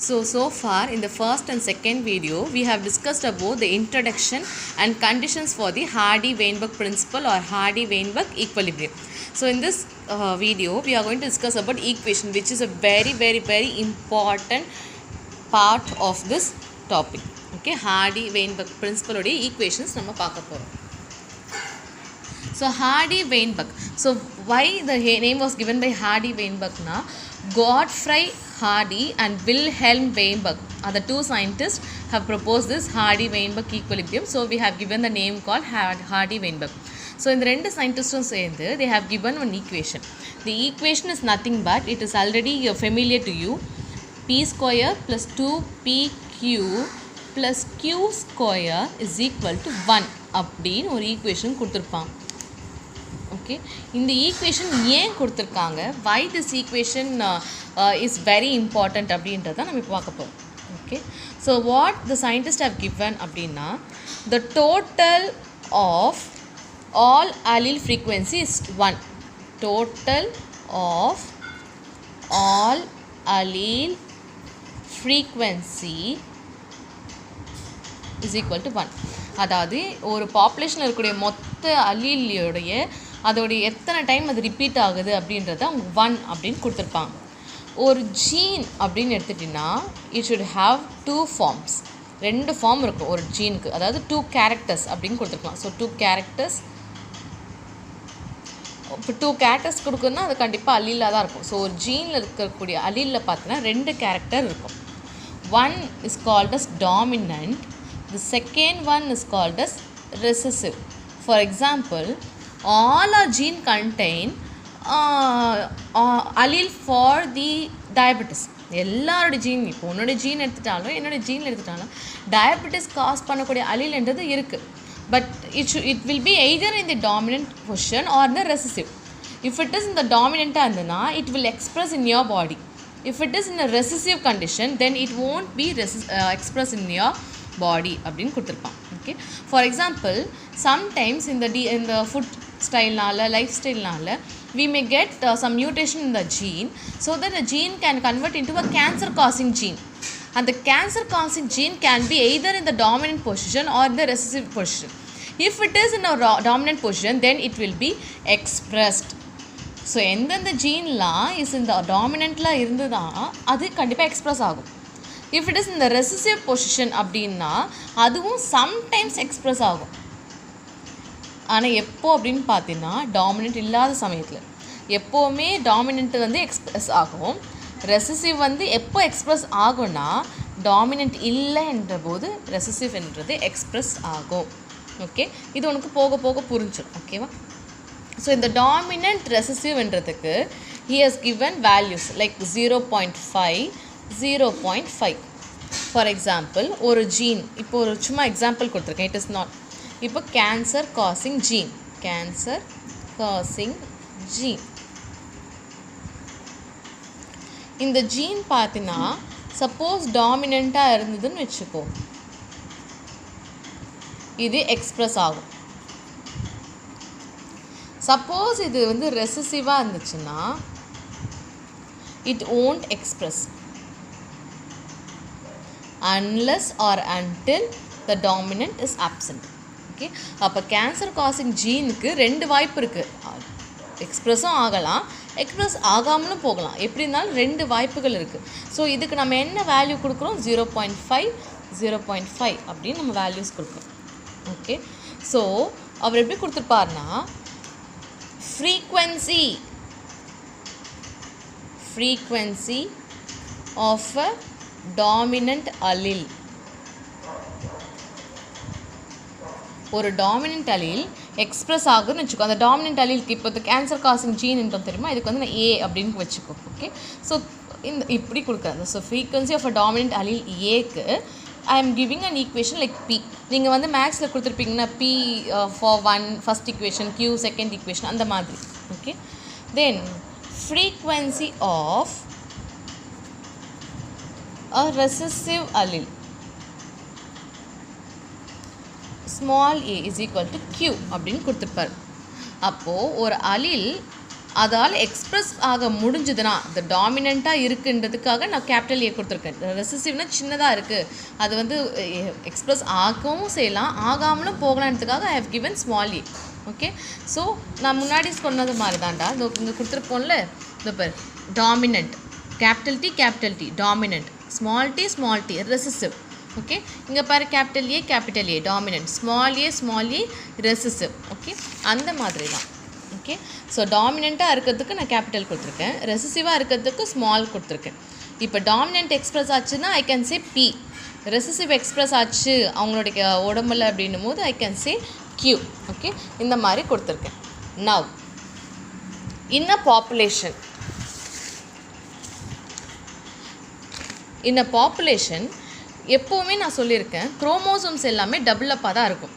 So far in the first and second video, we have discussed about the introduction and conditions for the Hardy-Weinberg principle or Hardy-Weinberg equilibrium. So in this video, we are going to discuss about equation, which is a very important part of this topic. Okay, Hardy-Weinberg principle or equations நம்ம பார்க்க போறோம். So Hardy-Weinberg. So why the name was given by Hardy-Weinberg na? Godfrey Hardy and Wilhelm Weinberg are the two scientists have proposed this Hardy-Weinberg equilibrium. So we have given the name called Hardy-Weinberg. So in the two scientists they have given one equation. The equation is nothing but it is already familiar to you. P square plus 2pq plus q square is equal to 1 அப்படின்னு ஒரு equation கொடுத்திருப்பாங்க. Okay, in the equation ஏன் கொடுத்திருக்காங்க, why this equation is very important அப்படின்றத நம்ம இப்போ பார்க்க போறோம். Okay, so what the scientists have given அப்படின்னா, the total of all allele frequency is 1. Total of all allele frequency is equal to 1. அதாவது ஒரு பாப்புலேஷனில் இருக்கக்கூடிய மொத்த அலீலியோடைய அதோடைய எத்தனை டைம் அது ரிப்பீட் ஆகுது அப்படின்றத அவங்க 1 அப்படின்னு கொடுத்துருப்பாங்க. ஒரு ஜீன் அப்படின்னு எடுத்துட்டிங்கன்னா it should have 2 forms, 2 form இருக்கும் ஒரு ஜீனுக்கு, அதாவது 2 கேரக்டர்ஸ் அப்படின்னு கொடுத்துருக்கலாம். ஸோ 2 கேரக்டர்ஸ், இப்போ 2 கேரக்டர்ஸ் கொடுக்குன்னா அது கண்டிப்பாக அலீலாக தான் இருக்கும். ஸோ ஒரு ஜீனில் இருக்கக்கூடிய அலீலில் பார்த்தீங்கன்னா 2 கேரக்டர் இருக்கும். One is called as dominant, the second one is called as recessive. For example, all our gene contain allele for the diabetes. எல்லாரோட ஜீன், இப்போ உன்னோட ஜீன் எடுத்துட்டாலும் என்னோட ஜீன் எடுத்துட்டாலும் டயபெட்டிஸ் காஸ் பண்ணக்கூடிய அலீல்ன்றது இருக்குது. But it will be either in the dominant position or the recessive. If it is in the dominant இருந்ததுன்னா it will express in your body. If it is in a recessive condition, then it won't be expressed in your body அப்படின்னு கொடுத்துருப்பான். Okay, for example sometimes இந்த food ஸ்டைல்னால life ஸ்டைல்னால we may get some mutation in the gene so that the gene can convert into a cancer causing gene, and the cancer causing gene can be either in the dominant position or the recessive position. If it is in a dominant position, then it will be expressed. So எந்தெந்த ஜீன்லாம் is இந்த டாமினண்ட்டில் இருந்து தான் அது கண்டிப்பாக express ஆகும். If it is இந்த recessive position அப்படின்னா அதுவும் சம்டைம்ஸ் எக்ஸ்ப்ரெஸ் ஆகும். ஆனால் எப்போ அப்படின்னு பார்த்தீங்கன்னா டாமினன்ட் இல்லாத சமயத்தில் எப்போவுமே டாமினன்ட் வந்து எக்ஸ்ப்ரெஸ் ஆகும். ரெசிசிவ் வந்து எப்போ எக்ஸ்ப்ரெஸ் ஆகும்னா டாமினன்ட் இல்லைன்ற போது ரெசிசிவ் என்றது எக்ஸ்ப்ரெஸ் ஆகும். ஓகே, இது உனக்கு போக போக புரிஞ்சிடும். ஓகேவா? ஸோ இந்த டாமினன்ட் ரெசிசிவ்ன்றதுக்கு he has given values like 0.5, 0.5. For example ஒரு ஜீன், இப்போ ஒரு சும்மா எக்ஸாம்பிள் கொடுத்துருக்கேன், இட் இஸ் நாட். இப்போ cancer causing gene, cancer causing gene, இந்த ஜீன் பார்த்தீங்கன்னா சப்போஸ் டாமினண்ட்டாக இருந்ததுன்னு வச்சுக்கோ, இது எக்ஸ்ப்ரெஸ் ஆகும். சப்போஸ் இது வந்து ரெசிசிவாக இருந்துச்சுன்னா it won't express unless or until the dominant is absent. Okay, அப்போ கேன்சர் காசிங் ஜீனுக்கு 2 வாய்ப்பு இருக்குது. எக்ஸ்ப்ரெஸும் ஆகலாம், எக்ஸ்ப்ரெஸ் ஆகாமலும் போகலாம். எப்படி இருந்தாலும் 2 வாய்ப்புகள் இருக்குது. ஸோ இதுக்கு நம்ம என்ன வேல்யூ கொடுக்குறோம், 0.5, 0.5 அப்படின்னு நம்ம வேல்யூஸ் கொடுக்குறோம். ஓகே, ஸோ அவர் எப்படி கொடுத்துருப்பாருன்னா frequency of a dominant allele. ஒரு டாமினன்ட் அலீல் எக்ஸ்ப்ரெஸ் ஆகுதுன்னு வச்சுக்கோ. அந்த டாமினன்ட் அலீலுக்கு இப்போ கேன்சர் காசிங் ஜீன்ன்றோம் தெரியுமா, இதுக்கு வந்து நான் ஏ அப்படின்னு வச்சுக்கோ. ஓகே, ஸோ இந்த இப்படி கொடுக்குறாங்க. So frequency of a dominant allele ஏக்கு I am giving an equation like P. நீங்கள் வந்து மேக்ஸில் கொடுத்துருப்பீங்கன்னா P for 1 first equation, Q second equation, அந்த மாதிரி. Okay, then frequency of a recessive allele, small a is equal to q அப்படின்னு கொடுத்துருப்பார். அப்போது ஒரு அலீல் அதால் எக்ஸ்பிரஸ் ஆக முடிஞ்சுதுன்னா அது டாமினண்ட்டாக இருக்குன்றதுக்காக நான் கேபிட்டல் ஏ கொடுத்துருக்கேன். ரெசசிவ்னா சின்னதாக இருக்குது, அது வந்து எக்ஸ்பிரஸ் ஆகவும் செய்யலாம் ஆகாமலும் போகலான்றதுக்காக I have given small A. Okay, so நான் முன்னாடி சொன்னது மாதிரி தான்டா இங்கே கொடுத்துருப்போம்ல. இந்த pair dominant capital D dominant, small D recessive. Okay, இங்கே பாரு capital A dominant, small A recessive. Okay, அந்த மாதிரி தான். ஓகே, ஸோ டாமினண்ட்டாக இருக்கிறதுக்கு நான் கேபிட்டல் கொடுத்துருக்கேன், ரெசசிவாக இருக்கிறதுக்கு ஸ்மால் கொடுத்துருக்கேன். இப்போ டாமினண்ட் எக்ஸ்பிரஸ் ஆச்சுன்னா I can say B, recessive express ஆச்சு அவங்களுடைய உடம்புல அப்படின்னும் போது I can say Q. Okay, இந்த மாதிரி கொடுத்துருக்கேன். நவ் இன் அ பாப்புலேஷன் எப்போவுமே நான் சொல்லியிருக்கேன் குரோமோசோம்ஸ் எல்லாமே டபுள் அப்பாக தான் இருக்கும்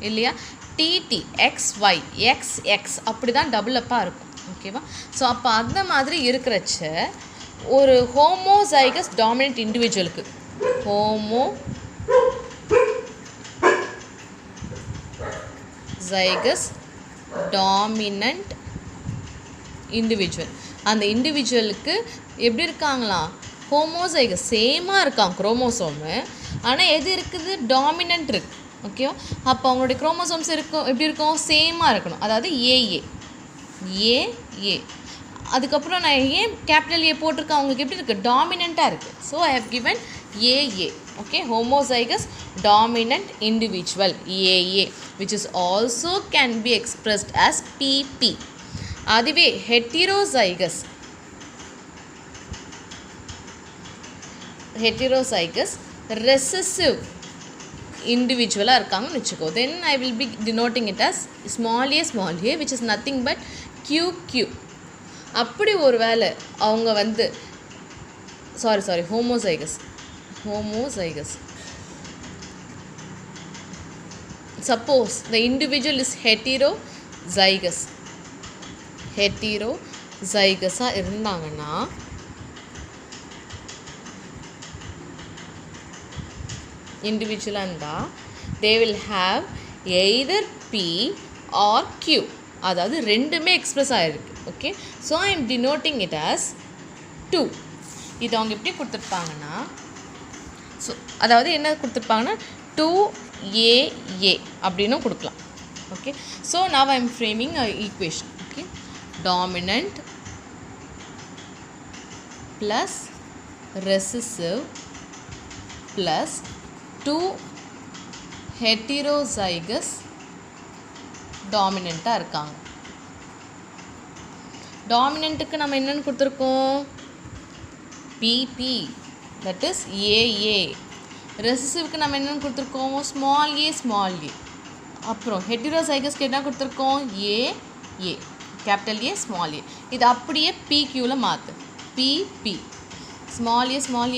இல்லையா. டிடி XY XX அப்படி தான் டபுள் அப்பாக இருக்கும். ஓகேவா, ஸோ அப்போ அந்த மாதிரி இருக்கிறச்ச ஒரு ஹோமோசைகஸ் டாமினன்ட் இண்டிவிஜுவலுக்கு ஹோமோசைகஸ் டாமினன்ட் இண்டிவிஜுவல், அந்த இண்டிவிஜுவலுக்கு எப்படி இருக்காங்களாம், ஹோமோசைகஸ் சேமாக இருக்காங்க குரோமோசோமு, ஆனால் எது இருக்குது, டாமினன்ட் இருக்குது. ஓகேவா, அப்போ அவங்களுடைய குரோமோசோம்ஸ் இருக்கும் எப்படி இருக்கும், சேமாக இருக்கணும். அதாவது ஏஏ அதுக்கப்புறம் நான் ஏன் கேபிட்டல் ஏ போட்டிருக்கேன், அவங்களுக்கு எப்படி இருக்குது, டாமினண்ட்டாக இருக்குது. So I have given AA. Okay, homozygous dominant individual AA which is also can be expressed as PP. அதுவே ஹெட்டிரோசைகஸ் ரெசசிவ் இண்டிவிஜுவலாக இருக்காங்கன்னு வச்சுக்கோ. Then I will be denoting it as small A which is nothing but QQ. அப்படி ஒரு வேளை அவங்க வந்து homozygous suppose the individual is heterozygous இருந்தாங்கன்னா இண்டிவிஜுவலாக இருந்தால் they will have either P or Q, அதாவது ரெண்டுமே எக்ஸ்பிரஸ் ஆகிருக்கு. Okay, so I am denoting it as 2. இது அவங்க எப்படி கொடுத்துருப்பாங்கன்னா, ஸோ அதாவது என்ன கொடுத்துருப்பாங்கன்னா 2AA அப்படின்னும் கொடுக்கலாம். Okay, so now I am framing a equation. Okay, dominant plus recessive plus 2 heterozygous டாமினண்ட்டாக இருக்காங்க. டாமினண்ட்டுக்கு நம்ம என்னென்னு கொடுத்துருக்கோம், பிபி, தட் இஸ் ஏஏ. ரெசசிவ்க்கு நம்ம என்னென்னு கொடுத்துருக்கோம், ஸ்மால் ஏ. அப்புறம் ஹெட்டிரோசைகஸ்க்கு என்ன கொடுத்துருக்கோம், AA, capital A small A. இது அப்படியே பிக்யூவில் மாற்று, PP, small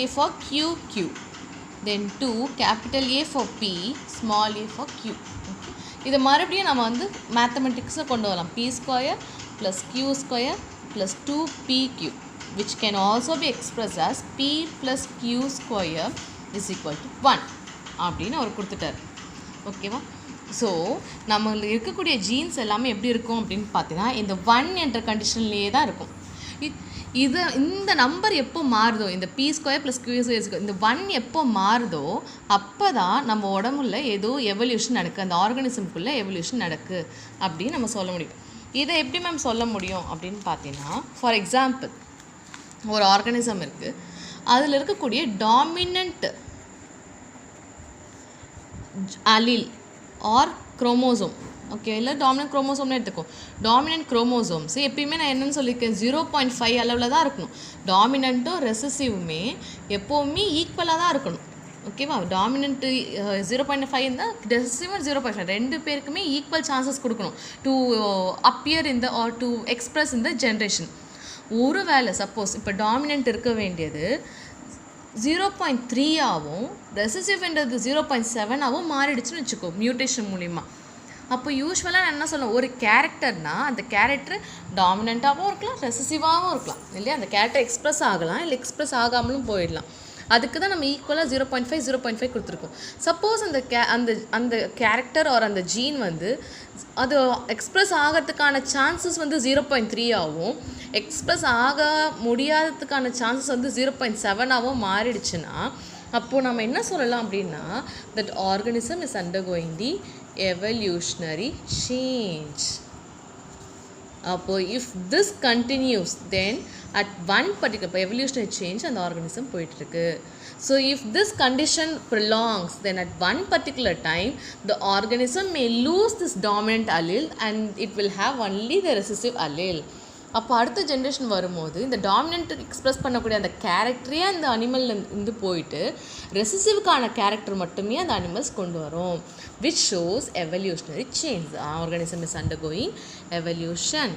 A for Q, then 2 capital A for P, small a for Q. Okay, இதை மறுபடியும் நம்ம வந்து மேத்தமெட்டிக்ஸில் கொண்டு வரலாம். P square plus Q square plus 2PQ, which can also be expressed as P plus Q square is equal to 1 அப்படின்னு அவர் கொடுத்துட்டார். ஓகேவா, so நம்ம இருக்கக்கூடிய ஜீன்ஸ் எல்லாமே எப்படி இருக்கும் அப்படின்னு பார்த்தீங்கன்னா இந்த 1 என்ற கண்டிஷன்லேயே தான் இருக்கும். இந்த நம்பர் எப்போ மாறுதோ, இந்த P square plus Q square, இந்த 1 எப்போ மாறுதோ அப்போ தான் நம்ம உடம்புல ஏதோ எவல்யூஷன் நடக்குது, அந்த ஆர்கானிசம்குள்ளே எவல்யூஷன் நடக்குது அப்படின்னு நம்ம சொல்ல முடியும். இதை எப்படி மேம் சொல்ல முடியும் அப்படின்னு பார்த்தீங்கன்னா, ஃபார் எக்ஸாம்பிள் ஒரு ஆர்கானிசம் இருக்குது, அதில் இருக்கக்கூடிய dominant allele or chromosome, okay, இல்லை டாமினன்ட் குரோமோசோம்னு எடுத்துக்கோ. டாமினன்ட் குரோமோசோம்ஸ் எப்பயுமே நான் என்னென்னு சொல்லியிருக்கேன், 0.5 அளவில் தான் இருக்கணும். டாமினண்ட்டும் ரெசசிவுமே எப்போவுமே ஈக்குவலாக தான் இருக்கணும். ஓகேவா, டாமினன்ட்டு 0.5 இருந்தால் ரெசசிவும் 0.5, ரெண்டு பேருக்குமே ஈக்குவல் சான்சஸ் கொடுக்கணும் டு அப்பியர் இந்த ஆர் டு எக்ஸ்பிரஸ் இந்த ஜென்ரேஷன். ஒரு வேளை சப்போஸ் இப்போ டாமினன்ட் இருக்க வேண்டியது 0.3 ஆகவும் ரெசசிவ்ன்றது 0.7 மாறிடுச்சுன்னு வச்சுக்கோ மியூட்டேஷன் மூலிமா. அப்போ யூஸ்வலாக நான் என்ன சொல்லுவேன், ஒரு கேரக்டர்னால் அந்த கேரக்டர் டாமினண்ட்டாகவும் இருக்கலாம் ரெசசிவாகவும் இருக்கலாம் இல்லையா. அந்த கேரக்டர் எக்ஸ்ப்ரெஸ் ஆகலாம் இல்லை எக்ஸ்ப்ரெஸ் ஆகாமலும் போயிடலாம். அதுக்கு தான் நம்ம ஈக்குவலாக 0.5 கொடுத்துருக்கோம். சப்போஸ் அந்த கேரக்டர் ஆர் அந்த ஜீன் வந்து அது எக்ஸ்ப்ரெஸ் ஆகிறதுக்கான சான்சஸ் வந்து 0.3 ஆகும், எக்ஸ்ப்ரெஸ் ஆக முடியாததுக்கான சான்சஸ் வந்து 0.7 ஆகவும் மாறிடுச்சுன்னா அப்போது நம்ம என்ன சொல்லலாம் அப்படின்னா that organism is undergoing the evolutionary change. அப்போது if this continues then at one particular evolutionary change அந்த organism போயிட்டுருக்கு. So if this condition prolongs then at one particular time the organism may lose this dominant allele and it will have only the recessive allele. அப்போ அடுத்த generation வரும்போது இந்த dominant express பண்ணக்கூடிய அந்த கேரக்டரே அந்த அனிமல்ல இருந்து போயிட்டு ரெசிசிவ்க்கான கேரக்டர் மட்டுமே அந்த அனிமல்ஸ் கொண்டு வரும், which shows evolutionary change. The organism is undergoing evolution.